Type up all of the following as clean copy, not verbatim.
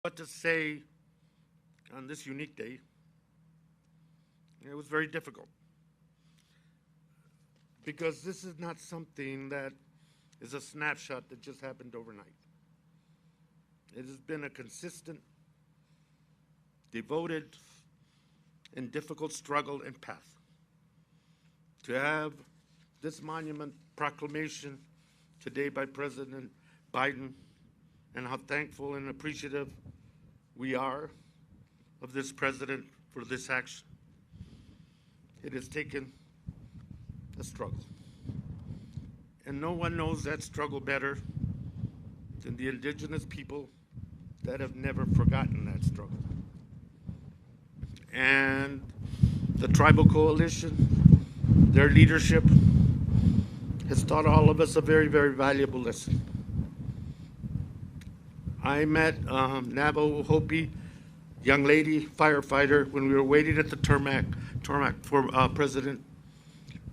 What to say on this unique day. It was very difficult because this is not something that is a snapshot that just happened overnight. It has been a consistent, devoted, and difficult struggle and path. To have this monument proclamation today by President Biden, and how thankful and appreciative we are of this president for this action. It has taken a struggle. And no one knows that struggle better than the indigenous people that have never forgotten that struggle. And the tribal coalition, their leadership, has taught all of us a very, very valuable lesson. I met Navajo Hopi, young lady firefighter, when we were waiting at the tarmac for President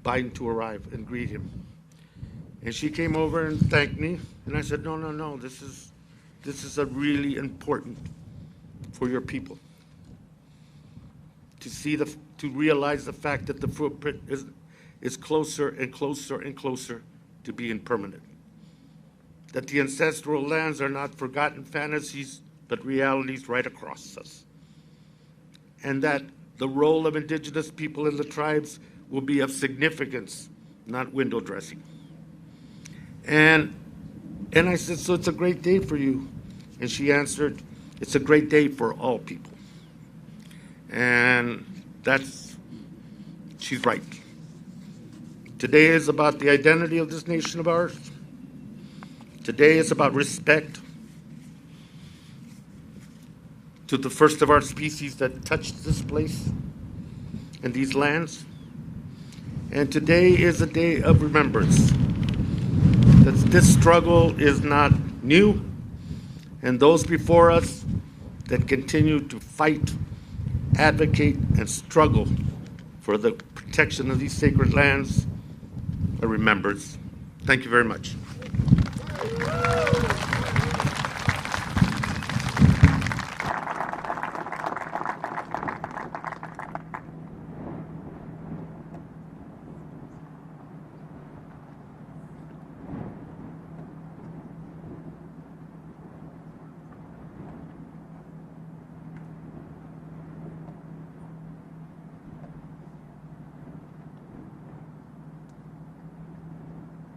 Biden to arrive and greet him. And she came over and thanked me, and I said, no, this is a really important for your people. To realize the fact that the footprint is closer and closer and closer to being permanent. That the ancestral lands are not forgotten fantasies, but realities right across us. And that the role of indigenous people in the tribes will be of significance, not window dressing. And I said, so it's a great day for you. And she answered, it's a great day for all people. And she's right. Today is about the identity of this nation of ours. Today is about respect to the first of our species that touched this place and these lands. And today is a day of remembrance. That this struggle is not new, and those before us that continue to fight, advocate, and struggle for the protection of these sacred lands are remembered. Thank you very much.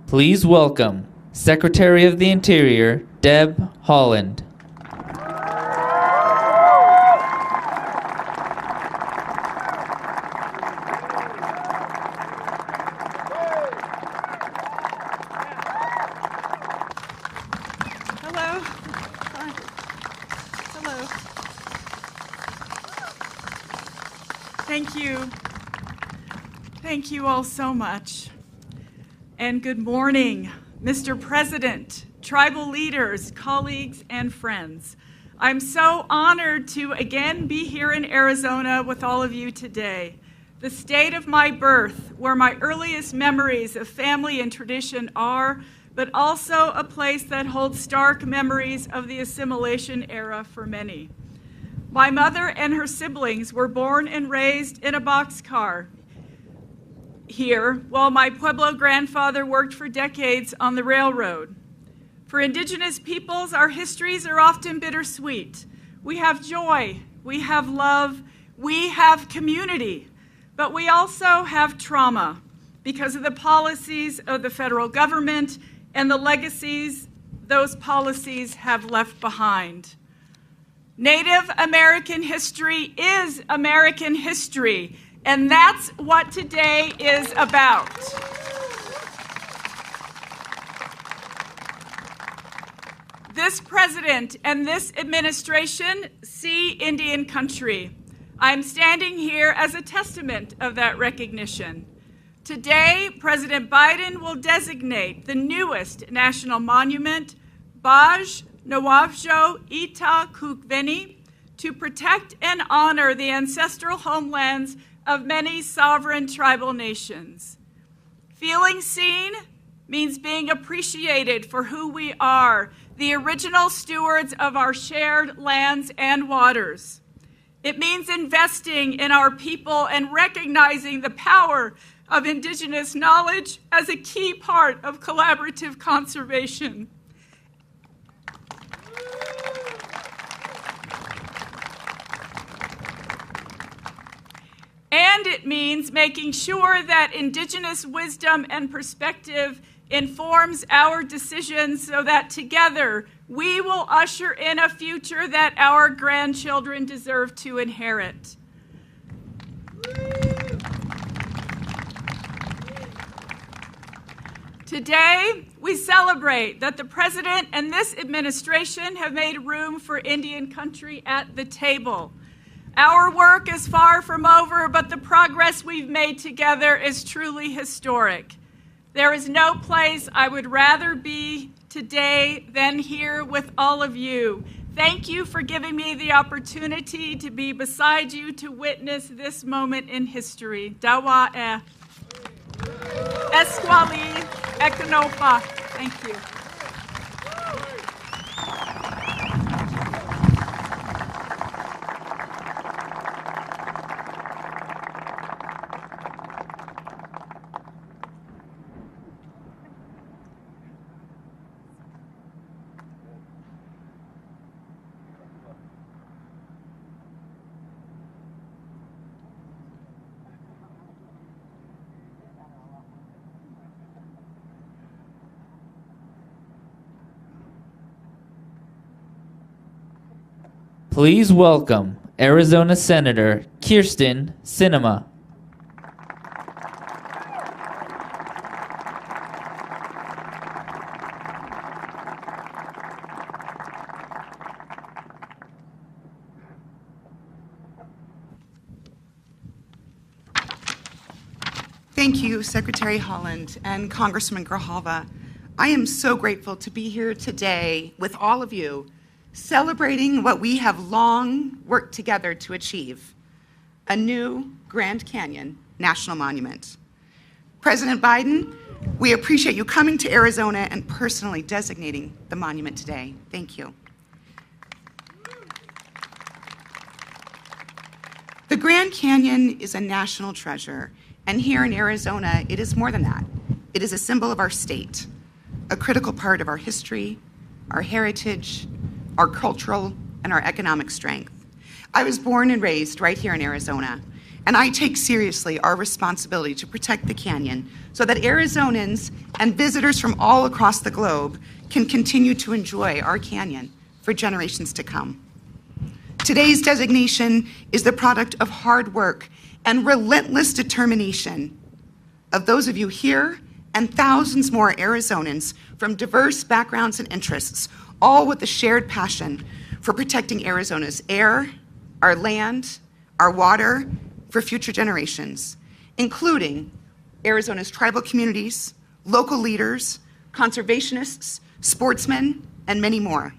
Please welcome Secretary of the Interior, Deb Haaland. Hello. Hi. Hello. Thank you. Thank you all so much. And good morning, Mr. President, tribal leaders, colleagues, and friends. I'm so honored to again be here in Arizona with all of you today, the state of my birth, where my earliest memories of family and tradition are, but also a place that holds stark memories of the assimilation era for many. My mother and her siblings were born and raised in a boxcar here, while my Pueblo grandfather worked for decades on the railroad. For Indigenous peoples, our histories are often bittersweet. We have joy, we have love, we have community, but we also have trauma because of the policies of the federal government and the legacies those policies have left behind. Native American history is American history, and that's what today is about. This president and this administration see Indian country. I'm standing here as a testament of that recognition. Today, President Biden will designate the newest national monument, Baj Nawabjo Ita Kukveni, to protect and honor the ancestral homelands of many sovereign tribal nations. Feeling seen means being appreciated for who we are, the original stewards of our shared lands and waters. It means investing in our people and recognizing the power of Indigenous knowledge as a key part of collaborative conservation. And it means making sure that Indigenous wisdom and perspective informs our decisions so that together we will usher in a future that our grandchildren deserve to inherit. Today, we celebrate that the President and this administration have made room for Indian country at the table. Our work is far from over, but the progress we've made together is truly historic. There is no place I would rather be today than here with all of you. Thank you for giving me the opportunity to be beside you to witness this moment in history. Dawa e. Esquali Ekanopa. Thank you. Please welcome Arizona Senator Kirsten Sinema. Thank you, Secretary Holland and Congressman Grijalva. I am so grateful to be here today with all of you, celebrating what we have long worked together to achieve, a new Grand Canyon National Monument. President Biden, we appreciate you coming to Arizona and personally designating the monument today. Thank you. The Grand Canyon is a national treasure, and here in Arizona, it is more than that. It is a symbol of our state, a critical part of our history, our heritage, our cultural, and our economic strength. I was born and raised right here in Arizona, and I take seriously our responsibility to protect the canyon so that Arizonans and visitors from all across the globe can continue to enjoy our canyon for generations to come. Today's designation is the product of hard work and relentless determination of those of you here and thousands more Arizonans from diverse backgrounds and interests, all with a shared passion for protecting Arizona's air, our land, our water for future generations, including Arizona's tribal communities, local leaders, conservationists, sportsmen, and many more.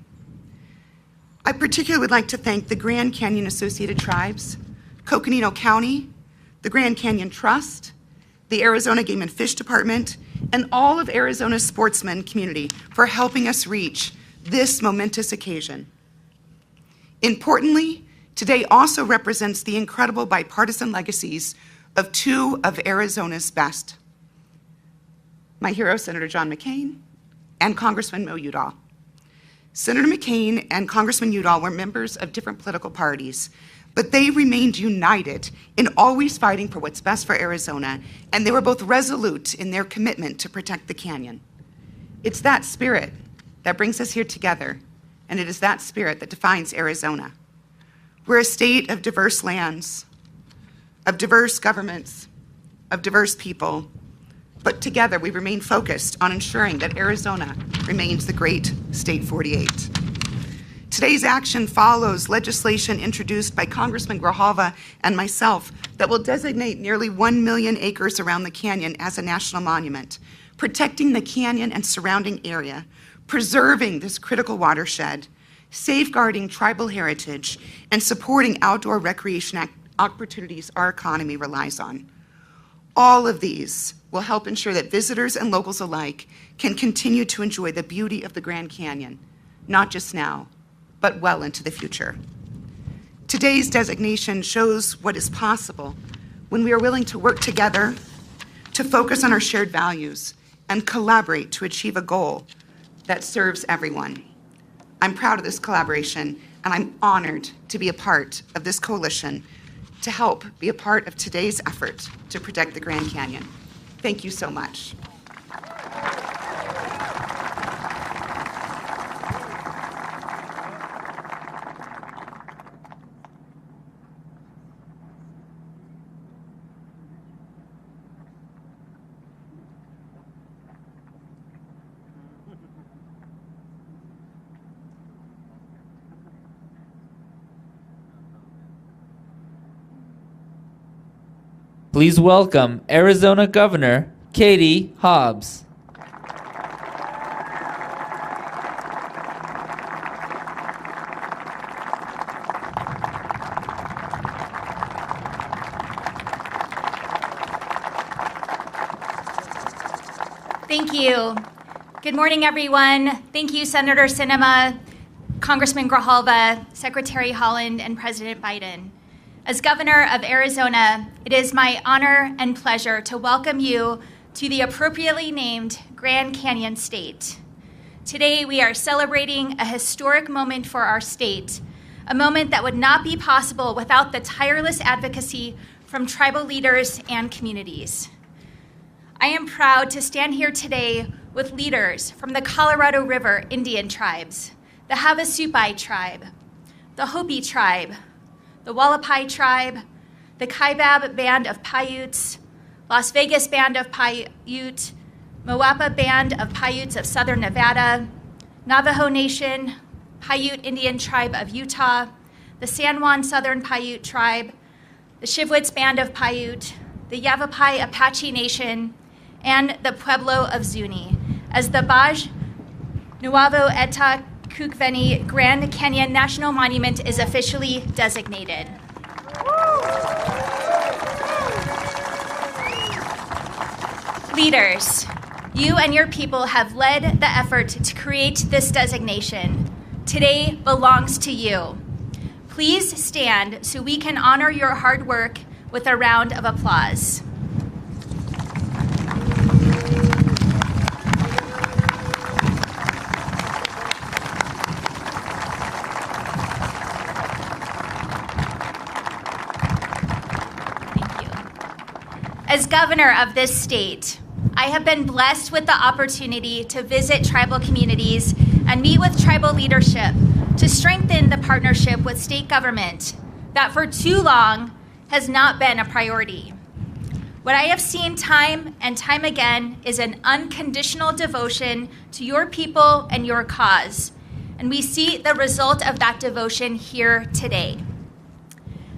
I particularly would like to thank the Grand Canyon Associated Tribes, Coconino County, the Grand Canyon Trust, the Arizona Game and Fish Department, and all of Arizona's sportsmen community for helping us reach this momentous occasion. Importantly, today also represents the incredible bipartisan legacies of two of Arizona's best, my hero, Senator John McCain, and Congressman Mo Udall. Senator McCain and Congressman Udall were members of different political parties, but they remained united in always fighting for what's best for Arizona, and they were both resolute in their commitment to protect the canyon. It's that spirit that brings us here together, and it is that spirit that defines Arizona. We're a state of diverse lands, of diverse governments, of diverse people, but together we remain focused on ensuring that Arizona remains the great State 48. Today's action follows legislation introduced by Congressman Grijalva and myself that will designate nearly 1 million acres around the canyon as a national monument, protecting the canyon and surrounding area, preserving this critical watershed, safeguarding tribal heritage, and supporting outdoor recreation opportunities our economy relies on. All of these will help ensure that visitors and locals alike can continue to enjoy the beauty of the Grand Canyon, not just now, but well into the future. Today's designation shows what is possible when we are willing to work together, to focus on our shared values, and collaborate to achieve a goal that serves everyone. I'm proud of this collaboration, and I'm honored to be a part of this coalition to help be a part of today's effort to protect the Grand Canyon. Thank you so much. Please welcome Arizona Governor Katie Hobbs. Thank you. Good morning, everyone. Thank you, Senator Sinema, Congressman Grijalva, Secretary Holland, and President Biden. As Governor of Arizona, it is my honor and pleasure to welcome you to the appropriately named Grand Canyon State. Today, we are celebrating a historic moment for our state, a moment that would not be possible without the tireless advocacy from tribal leaders and communities. I am proud to stand here today with leaders from the Colorado River Indian tribes, the Havasupai tribe, the Hopi tribe, the Wallapai tribe, the Kaibab Band of Paiutes, Las Vegas Band of Paiute, Moapa Band of Paiutes of Southern Nevada, Navajo Nation, Paiute Indian Tribe of Utah, the San Juan Southern Paiute Tribe, the Shivwits Band of Paiute, the Yavapai Apache Nation, and the Pueblo of Zuni, as the Baj Nuevo Eta Kukveni Grand Canyon National Monument is officially designated. Leaders, you and your people have led the effort to create this designation. Today belongs to you. Please stand so we can honor your hard work with a round of applause. As governor of this state, I have been blessed with the opportunity to visit tribal communities and meet with tribal leadership to strengthen the partnership with state government that for too long has not been a priority. What I have seen time and time again is an unconditional devotion to your people and your cause, and we see the result of that devotion here today.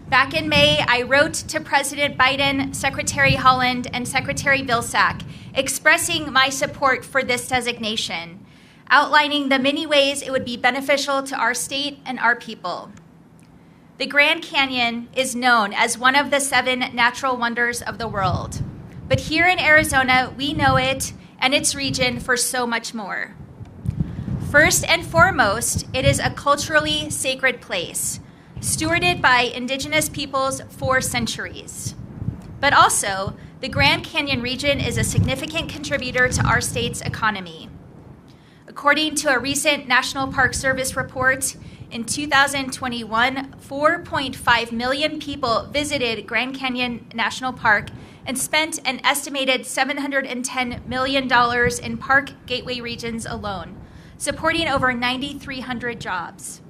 Back in May, I wrote to President Biden, Secretary Holland, and Secretary Vilsack expressing my support for this designation, outlining the many ways it would be beneficial to our state and our people. The Grand Canyon is known as one of the 7 natural wonders of the world, but here in Arizona, we know it and its region for so much more. First and foremost, it is a culturally sacred place, stewarded by indigenous peoples for centuries. But also, the Grand Canyon region is a significant contributor to our state's economy. According to a recent National Park Service report, in 2021, 4.5 million people visited Grand Canyon National Park and spent an estimated $710 million in park gateway regions alone, supporting over 9,300 jobs.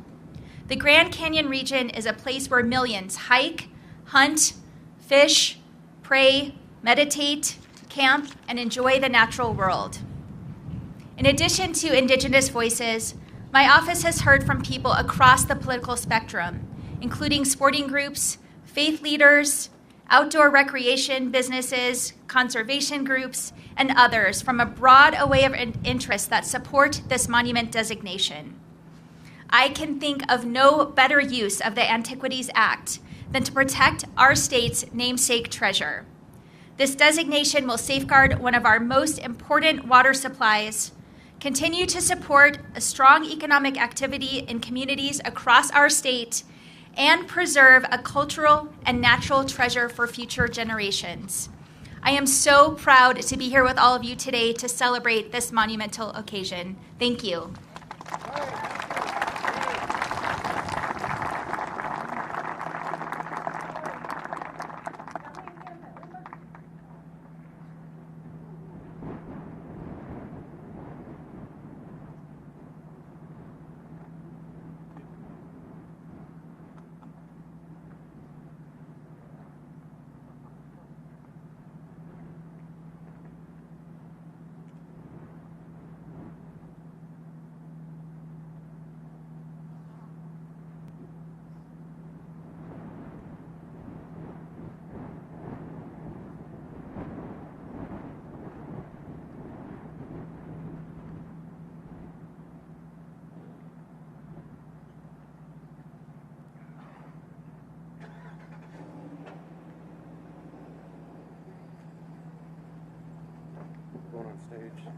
The Grand Canyon region is a place where millions hike, hunt, fish, pray, meditate, camp, and enjoy the natural world. In addition to Indigenous voices, my office has heard from people across the political spectrum, including sporting groups, faith leaders, outdoor recreation businesses, conservation groups, and others from a broad array of interests that support this monument designation. I can think of no better use of the Antiquities Act than to protect our state's namesake treasure. This designation will safeguard one of our most important water supplies, continue to support a strong economic activity in communities across our state, and preserve a cultural and natural treasure for future generations. I am so proud to be here with all of you today to celebrate this monumental occasion. Thank you. Going on stage.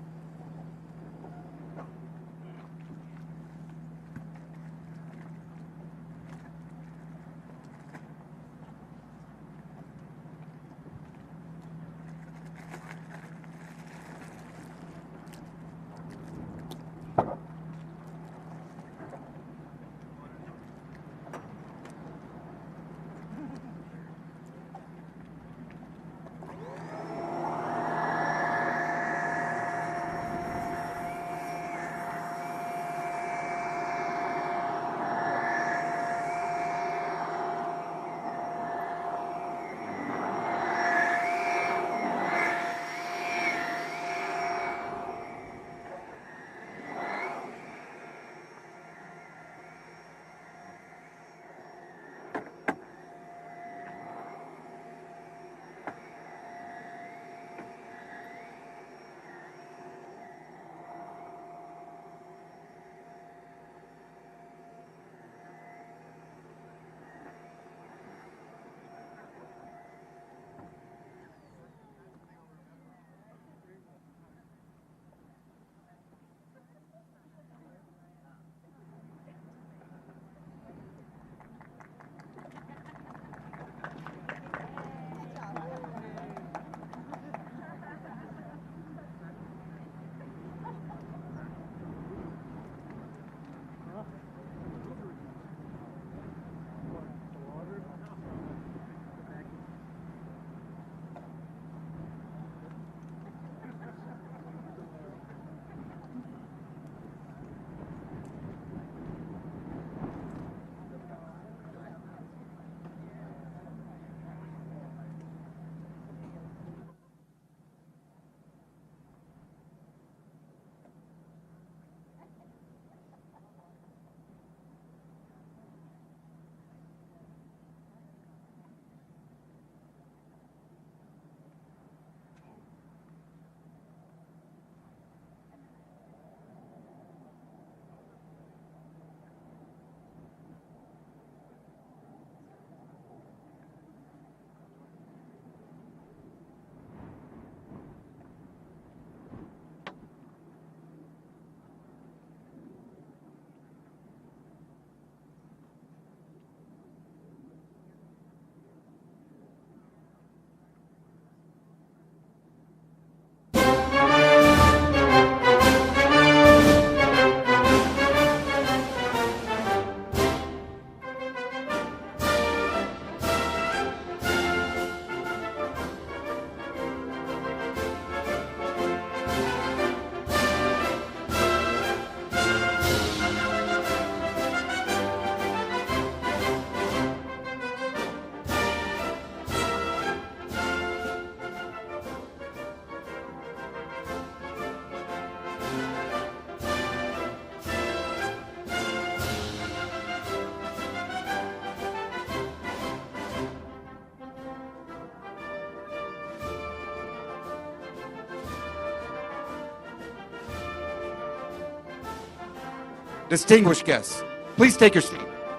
Distinguished guests, please take your seat.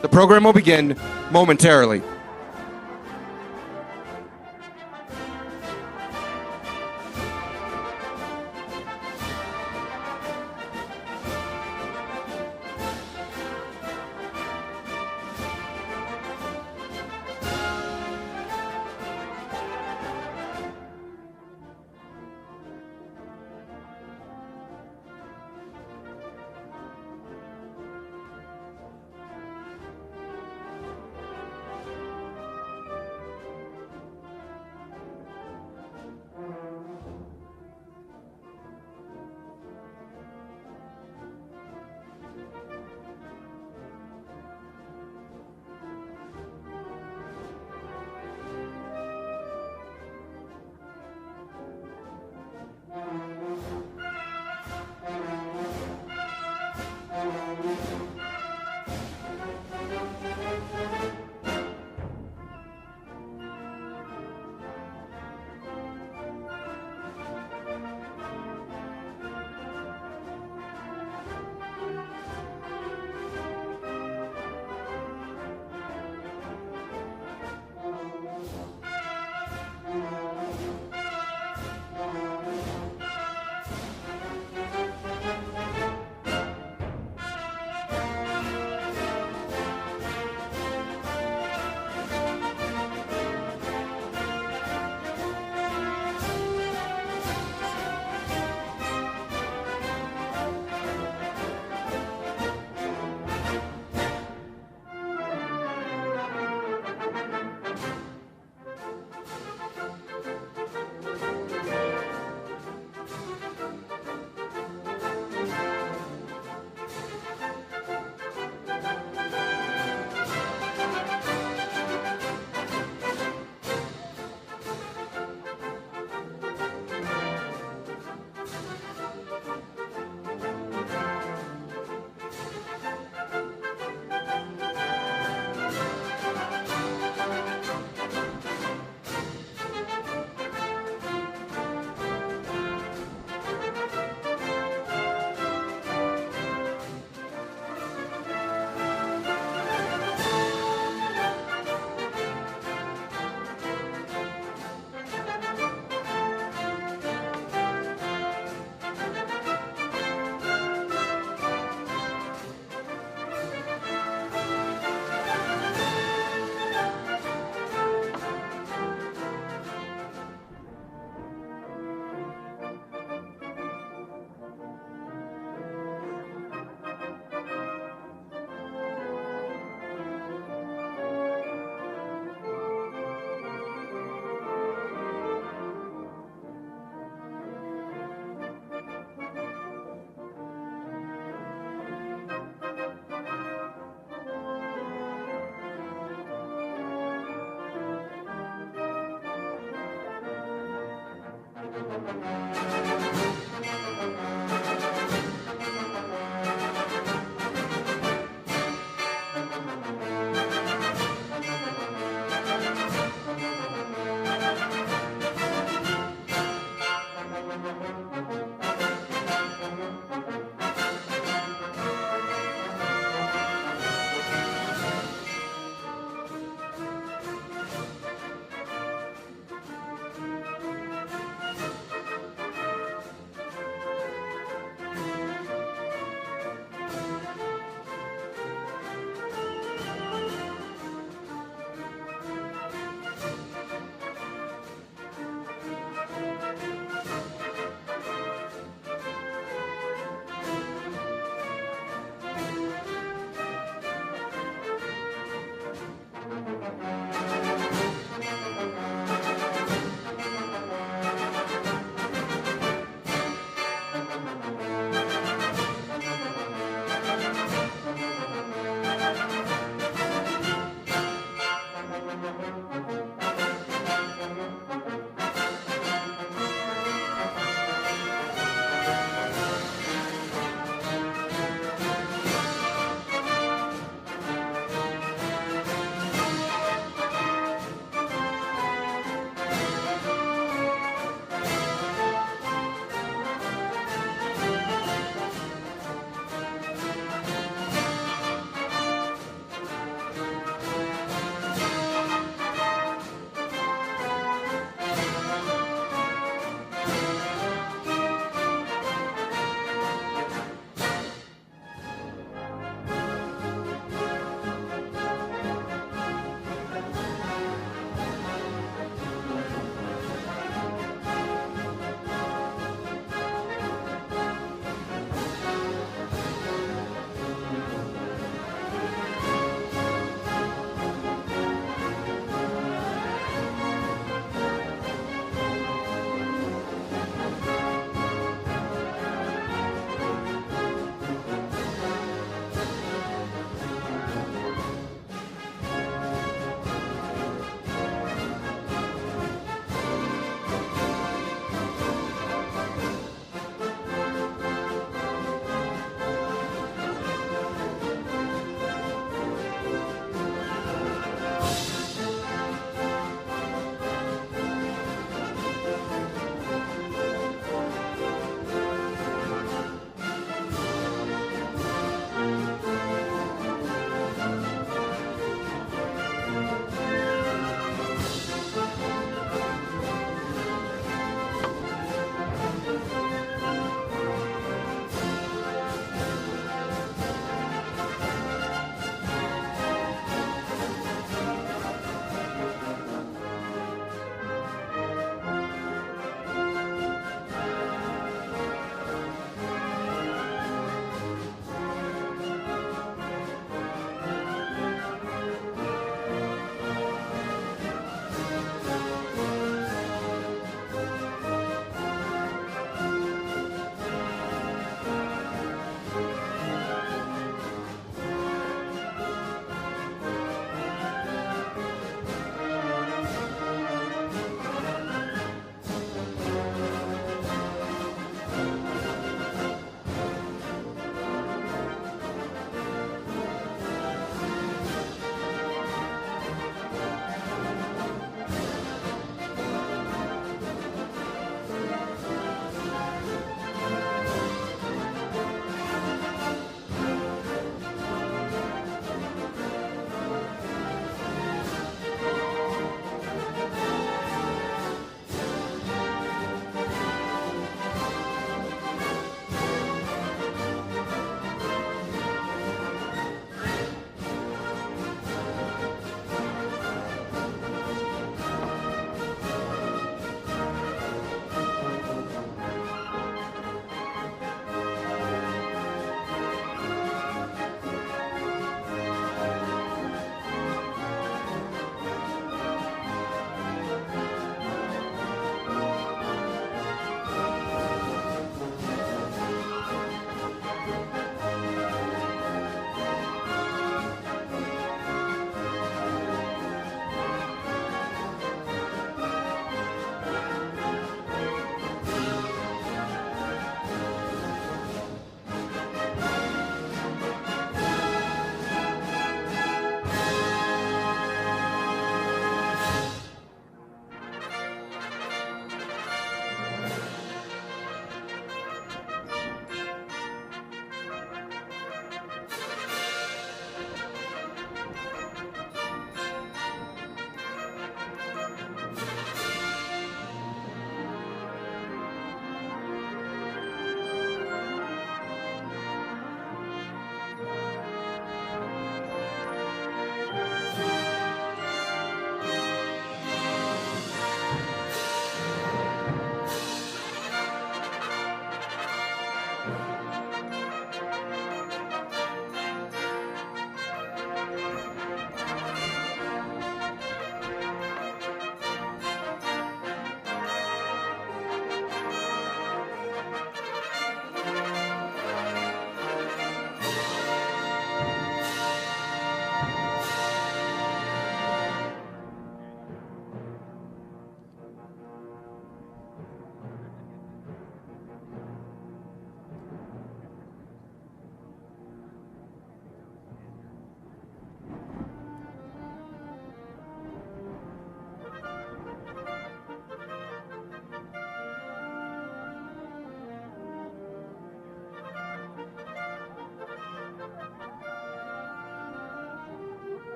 The program will begin momentarily.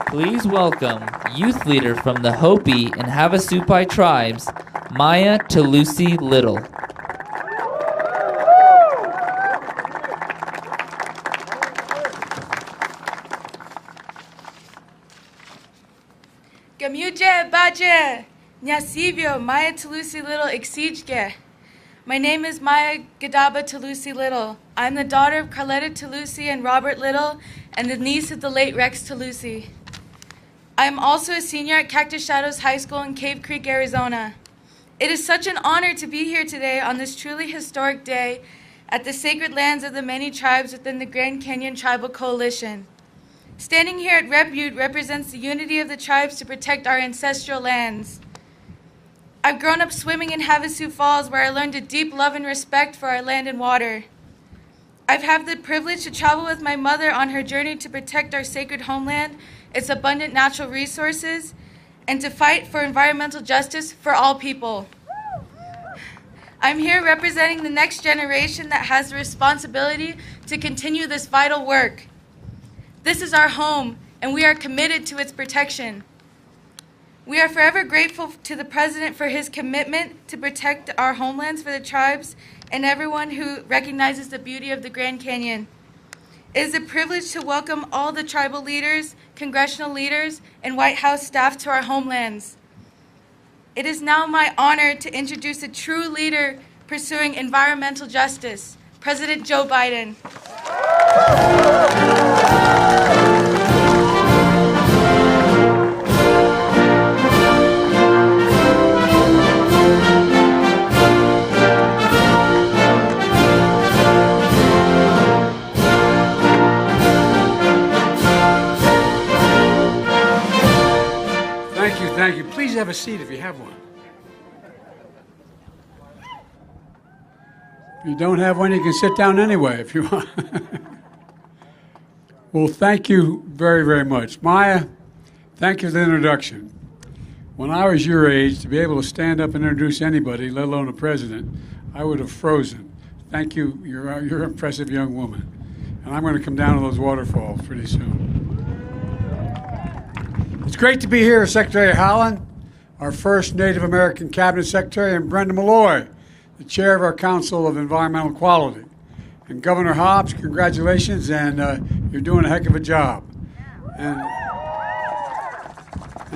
Please welcome youth leader from the Hopi and Havasupai tribes, Maya Talusi Little. Gamuje Baje, Nyasivyo, Maya Talusi Little Exijge. My name is Maya Gadaba Talusi Little. I'm the daughter of Carletta Talusi and Robert Little, and the niece of the late Rex Talusi. I am also a senior at Cactus Shadows High School in Cave Creek, Arizona. It is such an honor to be here today on this truly historic day at the sacred lands of the many tribes within the Grand Canyon Tribal Coalition. Standing here at Rep Butte represents the unity of the tribes to protect our ancestral lands. I've grown up swimming in Havasu Falls, where I learned a deep love and respect for our land and water. I've had the privilege to travel with my mother on her journey to protect our sacred homeland, its abundant natural resources, and to fight for environmental justice for all people. I'm here representing the next generation that has the responsibility to continue this vital work. This is our home, and we are committed to its protection. We are forever grateful to the President for his commitment to protect our homelands for the tribes and everyone who recognizes the beauty of the Grand Canyon. It is a privilege to welcome all the tribal leaders, congressional leaders, and White House staff to our homelands. It is now my honor to introduce a true leader pursuing environmental justice, President Joe Biden. Thank you. Please have a seat if you have one. If you don't have one, you can sit down anyway if you want. Well, thank you very, very much. Maya, thank you for the introduction. When I was your age, to be able to stand up and introduce anybody, let alone a president, I would have frozen. Thank you. You're an impressive young woman. And I'm going to come down to those waterfalls pretty soon. It's great to be here with Secretary Haaland, our first Native American Cabinet Secretary, and Brenda Malloy, the chair of our Council of Environmental Quality. And Governor Hobbs, congratulations, and you're doing a heck of a job. And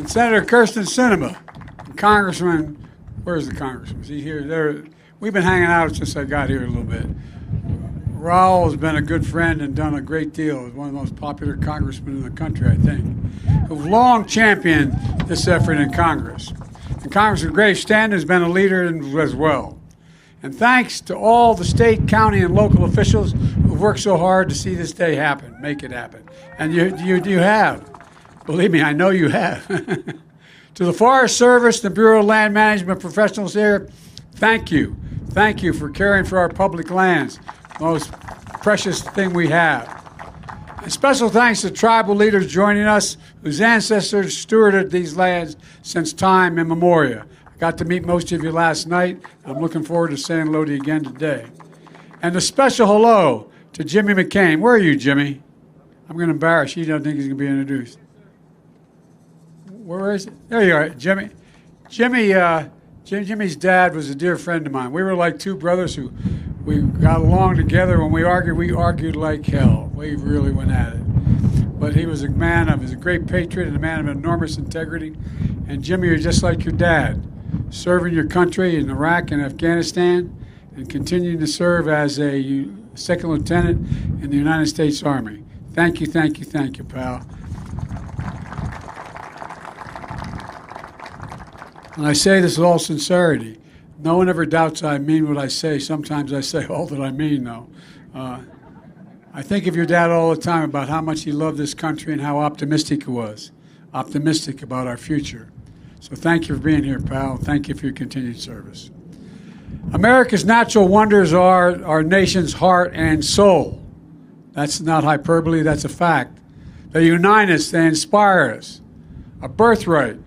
Senator Kirsten Sinema, and Congressman, where's the congressman? Is he here? There. We've been hanging out since I got here a little bit. Raul has been a good friend and done a great deal. He's one of the most popular congressmen in the country, I think, who've long championed this effort in Congress. And Congressman Grace Stanton has been a leader as well. And thanks to all the state, county, and local officials who've worked so hard to see this day happen, make it happen. And you have. Believe me, I know you have. To the Forest Service, the Bureau of Land Management professionals here, thank you. Thank you for caring for our public lands, the most precious thing we have. And special thanks to tribal leaders joining us whose ancestors stewarded these lands since time immemorial. I got to meet most of you last night. I'm looking forward to saying hello to you again today. And a special hello to Jimmy McCain. Where are you, Jimmy? I'm going to embarrass you. You don't think he's going to be introduced. Where is it? There you are, Jimmy. Jimmy's dad was a dear friend of mine. We were like two brothers who we got along together. When we argued like hell. We really went at it. But he was a great patriot and a man of enormous integrity. And Jimmy, you're just like your dad, serving your country in Iraq and Afghanistan and continuing to serve as a second lieutenant in the United States Army. Thank you, pal. And I say this with all sincerity. No one ever doubts I mean what I say. Sometimes I say all that I mean, though. I think of your dad all the time about how much he loved this country and how optimistic he was, optimistic about our future. So thank you for being here, pal. Thank you for your continued service. America's natural wonders are our nation's heart and soul. That's not hyperbole, that's a fact. They unite us, they inspire us. A birthright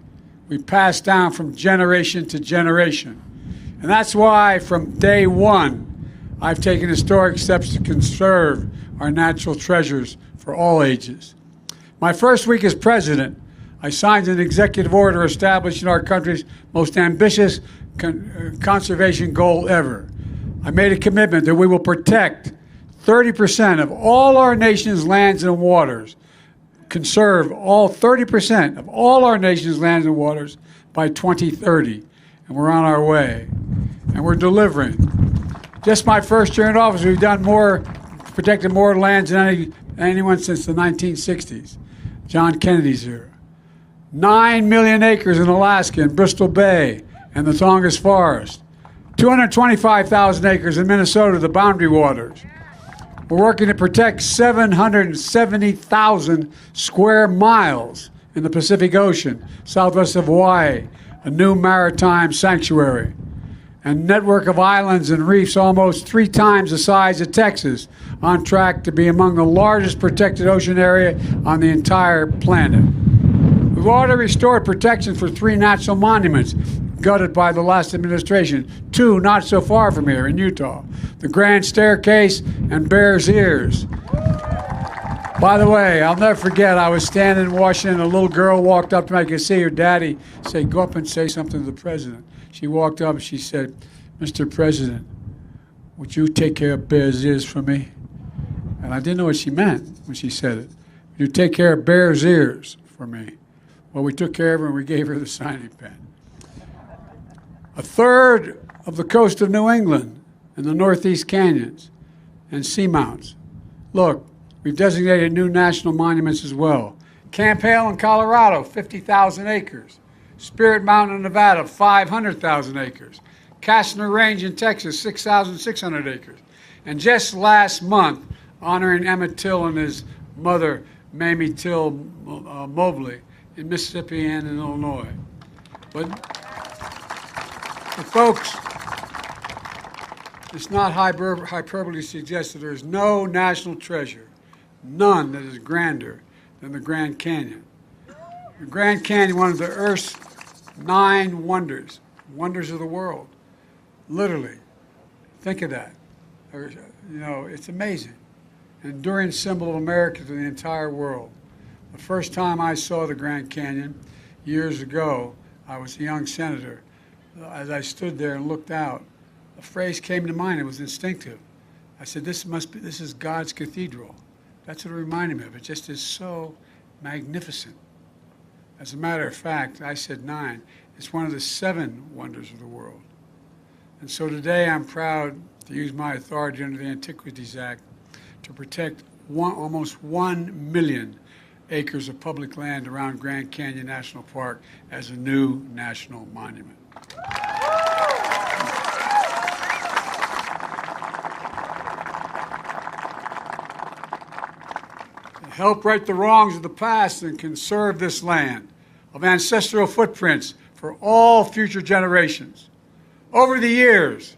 we pass down from generation to generation. And that's why from day one, I've taken historic steps to conserve our natural treasures for all ages. My first week as president, I signed an executive order establishing our country's most ambitious conservation goal ever. I made a commitment that we will protect 30% of all our nation's lands and waters, conserve all 30% of all our nation's lands and waters by 2030. And we're on our way. And we're delivering. Just my first year in office, we've done more, protected more lands than anyone since the 1960s, John Kennedy's era. 9 million acres in Alaska and Bristol Bay and the Tongass Forest. 225,000 acres in Minnesota, the Boundary Waters. We're working to protect 770,000 square miles in the Pacific Ocean, southwest of Hawaii, a new maritime sanctuary, and network of islands and reefs almost 3 times the size of Texas, on track to be among the largest protected ocean area on the entire planet. We've already restored protection for 3 national monuments gutted by the last administration, 2 not so far from here in Utah, the Grand Staircase and Bears Ears. By the way, I'll never forget, I was standing in Washington, a little girl walked up to me, I could see her daddy say, go up and say something to the president. She walked up and she said, Mr. President, would you take care of Bears Ears for me? And I didn't know what she meant when she said it. Would you take care of Bears Ears for me? Well, we took care of her and we gave her the signing pen. A third of the coast of New England and the Northeast Canyons and seamounts. Look, we've designated new national monuments as well. Camp Hale in Colorado, 50,000 acres. Spirit Mountain in Nevada, 500,000 acres. Kastner Range in Texas, 6,600 acres. And just last month, honoring Emmett Till and his mother, Mamie Till Mobley, in Mississippi and in Illinois. But folks, it's not hyperbole to suggest that there is no national treasure, none that is grander than the Grand Canyon. The Grand Canyon, one of the Earth's 9 wonders, wonders of the world, literally. Think of that. You know, it's amazing. An enduring symbol of America to the entire world. The first time I saw the Grand Canyon, years ago, I was a young senator. As I stood there and looked out, a phrase came to mind. It was instinctive. I said, this is God's cathedral. That's what it reminded me of. It just is so magnificent. As a matter of fact, I said 9. It's one of the 7 wonders of the world. And so today I'm proud to use my authority under the Antiquities Act to protect almost 1 million acres of public land around Grand Canyon National Park as a new national monument. To help right the wrongs of the past and conserve this land of ancestral footprints for all future generations. Over the years,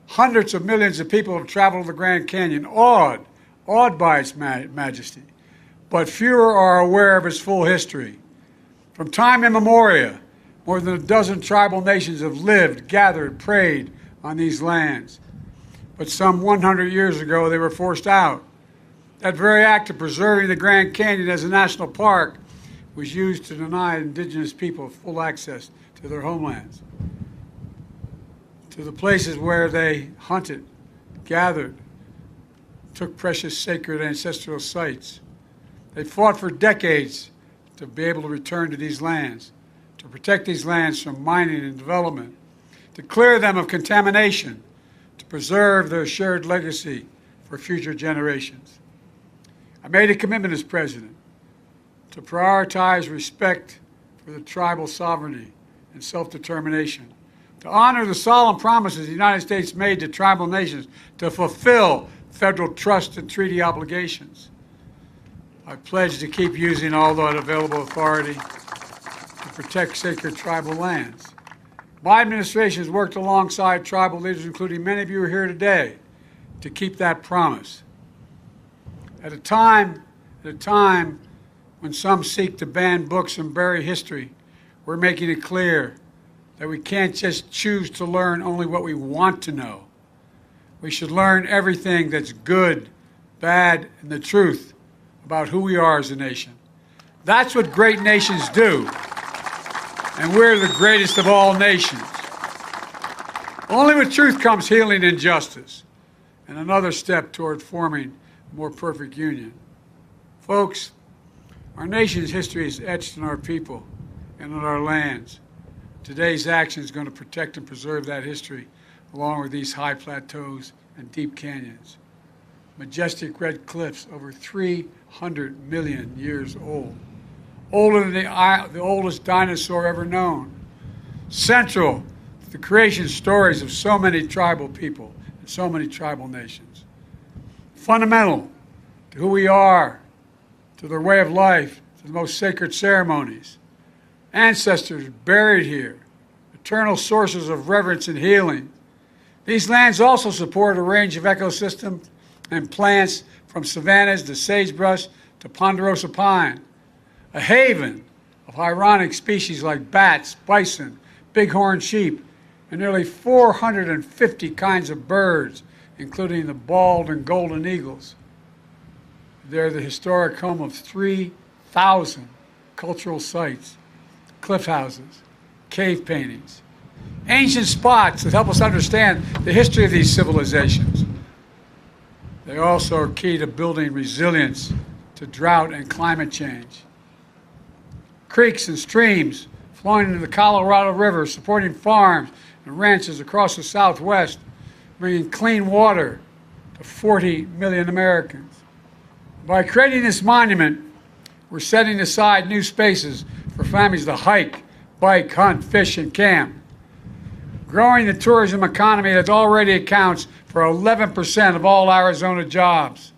hundreds of millions of people have traveled the Grand Canyon, awed by its majesty, but fewer are aware of its full history. From time immemorial, more than a dozen tribal nations have lived, gathered, prayed on these lands. But some 100 years ago, they were forced out. That very act of preserving the Grand Canyon as a national park was used to deny indigenous people full access to their homelands, to the places where they hunted, gathered, took precious sacred ancestral sites. They fought for decades to be able to return to these lands, to protect these lands from mining and development, to clear them of contamination, to preserve their shared legacy for future generations. I made a commitment as president to prioritize respect for the tribal sovereignty and self-determination, to honor the solemn promises the United States made to tribal nations to fulfill federal trust and treaty obligations. I pledge to keep using all that available authority to protect sacred tribal lands. My administration has worked alongside tribal leaders, including many of you who are here today, to keep that promise. At a time when some seek to ban books and bury history, we're making it clear that we can't just choose to learn only what we want to know. We should learn everything that's good, bad, and the truth about who we are as a nation. That's what great nations do, and we're the greatest of all nations. Only with truth comes healing and justice, and another step toward forming a more perfect union. Folks, our nation's history is etched in our people and in our lands. Today's action is going to protect and preserve that history, along with these high plateaus and deep canyons. Majestic red cliffs over 300 million years old, older than the oldest dinosaur ever known. Central to the creation stories of so many tribal people and so many tribal nations. Fundamental to who we are, to their way of life, to the most sacred ceremonies. Ancestors buried here, eternal sources of reverence and healing. These lands also support a range of ecosystems and plants from savannas to sagebrush to ponderosa pine, a haven of ironic species like bats, bison, bighorn sheep, and nearly 450 kinds of birds, including the bald and golden eagles. They're the historic home of 3,000 cultural sites, cliff houses, cave paintings, ancient spots that help us understand the history of these civilizations. They also are key to building resilience to drought and climate change. Creeks and streams flowing into the Colorado River, supporting farms and ranches across the Southwest, bringing clean water to 40 million Americans. By creating this monument, we're setting aside new spaces for families to hike, bike, hunt, fish, and camp. Growing the tourism economy that already accounts for 11% of all Arizona jobs.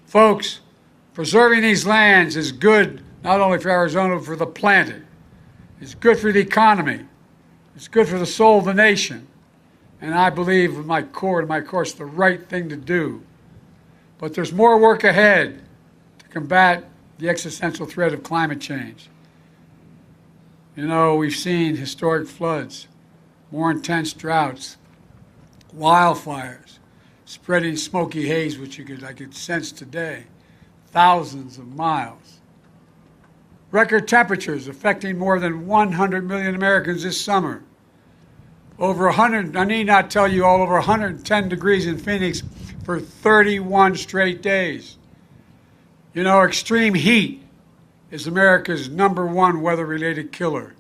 Folks, preserving these lands is good not only for Arizona, but for the planet. It's good for the economy. It's good for the soul of the nation. And I believe with my core and my course, the right thing to do. But there's more work ahead to combat the existential threat of climate change. You know, we've seen historic floods, more intense droughts, wildfires, spreading smoky haze, which I could sense today, thousands of miles. Record temperatures affecting more than 100 million Americans this summer. Over 100, I need not tell you, all over 110 degrees in Phoenix for 31 straight days. You know, extreme heat is America's #1 weather-related killer.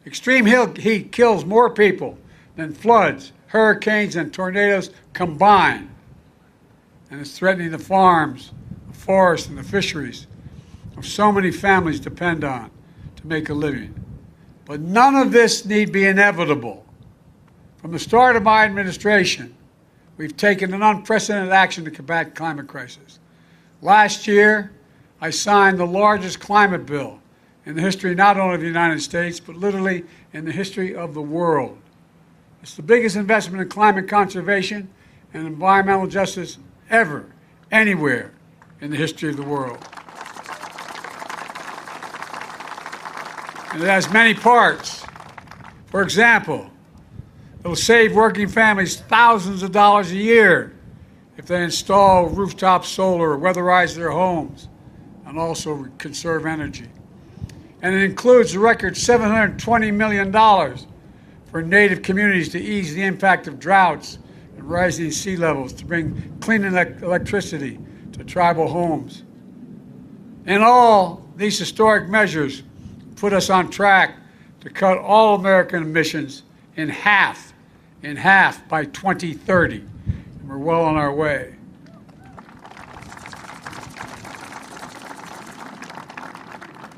Extreme heat kills more people than floods, hurricanes, and tornadoes combined. And it's threatening the farms, the forests, and the fisheries of so many families depend on to make a living. But none of this need be inevitable. From the start of my administration, we've taken an unprecedented action to combat climate crisis. Last year, I signed the largest climate bill in the history not only of the United States, but literally in the history of the world. It's the biggest investment in climate conservation and environmental justice ever, anywhere in the history of the world. And it has many parts. For example, it'll save working families thousands of dollars a year if they install rooftop solar or weatherize their homes, and also conserve energy. And it includes a record $720 million for Native communities to ease the impact of droughts and rising sea levels, to bring clean electricity to tribal homes. In all, these historic measures put us on track to cut all American emissions in half by 2030. And we're well on our way.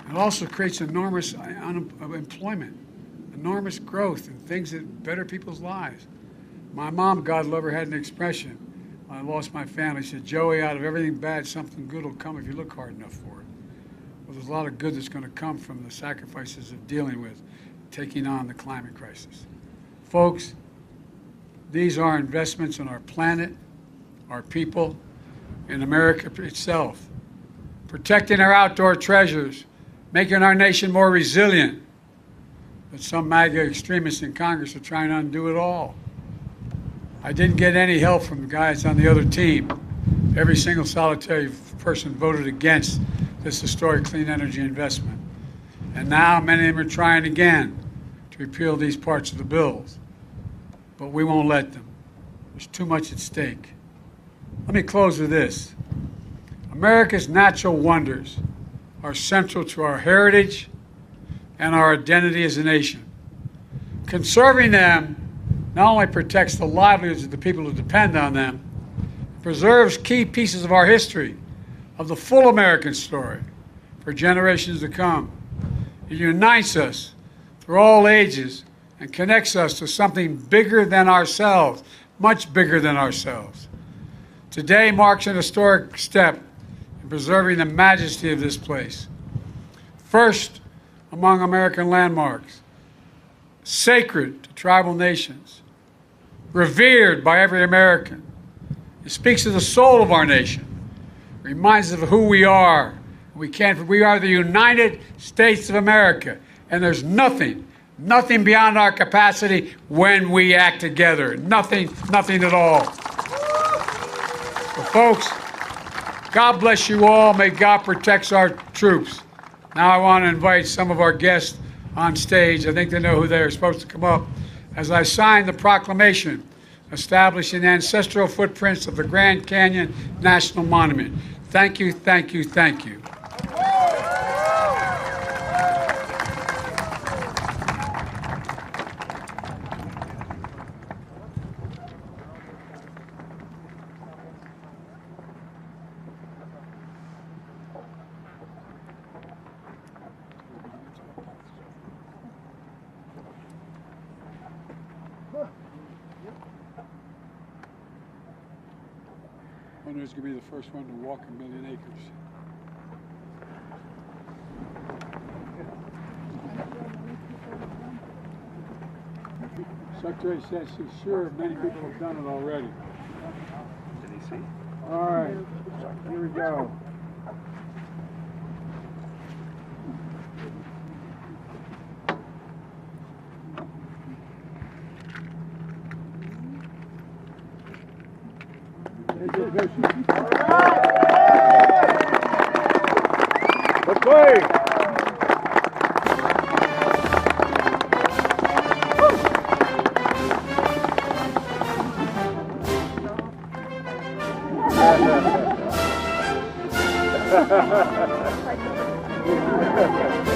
It also creates enormous employment, enormous growth, and things that better people's lives. My mom, God love her, had an expression: I lost my family. He said, Joey, out of everything bad, something good will come if you look hard enough for it. Well, there's a lot of good that's going to come from the sacrifices of dealing with taking on the climate crisis. Folks, these are investments in our planet, our people, in America itself, protecting our outdoor treasures, making our nation more resilient. But some MAGA extremists in Congress are trying to undo it all. I didn't get any help from the guys on the other team. Every single solitary person voted against this historic clean energy investment. And now many of them are trying again to repeal these parts of the bills. But we won't let them. There's too much at stake. Let me close with this. America's natural wonders are central to our heritage and our identity as a nation. Conserving them not only protects the livelihoods of the people who depend on them, preserves key pieces of our history, of the full American story, for generations to come. It unites us through all ages and connects us to something bigger than ourselves, much bigger than ourselves. Today marks an historic step in preserving the majesty of this place. First among American landmarks, sacred to tribal nations, revered by every American. It speaks to the soul of our nation, reminds us of who we are. We are the United States of America, and there's nothing beyond our capacity when we act together. Nothing at all. So folks, God bless you all. May God protect our troops. Now I want to invite some of our guests on stage. I think they know who they are supposed to come up as I sign the proclamation establishing the ancestral footprints of the Grand Canyon National Monument. Thank you, thank you, thank you. I wonder who's going to be the first one to walk a million acres. Secretary says she's sure many people have done it already. Did he see? All right, here we go. Let's play. Ha ha ha.